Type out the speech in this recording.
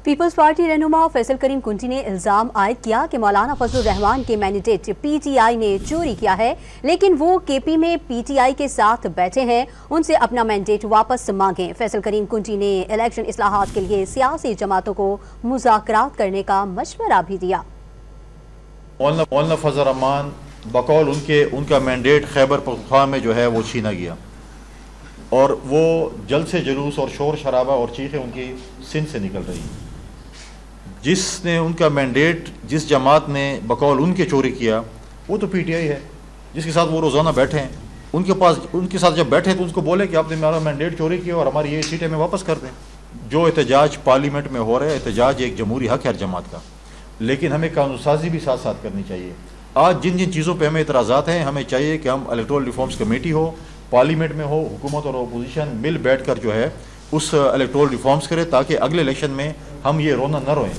Peoples party رہنما فیصل کریم کنٹی نے الزام عائد کیا کہ مولانا فضل الرحمان کے مینڈیٹ پی ٹی آئی نے چوری کیا ہے، لیکن وہ کے پی میں پی ٹی آئی کے ساتھ بیٹھے ہیں، ان سے اپنا مینڈیٹ واپس مانگیں۔ فیصل کریم کنٹی نے الیکشن اصلاحات کے لیے سیاسی جماعتوں کو مذاکرات کرنے کا مشورہ بھی دیا۔ مولانا فضل الرحمان بقول ان کا مینڈیٹ خیبر پختونخوا میں جو ہے وہ چھینا گیا، اور وہ جلد سے جلوس اور شور شرابہ اور چیخیں ان کی سندھ سے نکل رہی ہیں۔ جس نے ان کا مینڈیٹ جس جماعت نے بقول ان کے چوری کیا وہ تو پی ٹی آئی ہے، جس کے ساتھ وہ روزانہ بیٹھے ہیں۔ ان کے ساتھ جب بیٹھے تو ان کو بولے کہ آپ نے ہمارا مینڈیٹ چوری کیا اور ہماری یہ سیٹیں میں واپس کر دیں۔ جو احتجاج پارلیمنٹ میں ہو رہا ہے، احتجاج ایک جمہوری حق ہے ہر جماعت کا، لیکن ہمیں قانون سازی بھی ساتھ ساتھ کرنی چاہیے۔ آج جن چیزوں پہ ہمیں اعتراضات ہیں، ہمیں چاہیے کہ ہم الیکٹورل ریفارمز کمیٹی ہو، پارلیمنٹ میں ہو، حکومت اور اپوزیشن مل بیٹھ کر جو ہے اس الیکٹورل ریفارمز کرے، تاکہ اگلے الیکشن میں ہم یہ رونا نہ روئیں۔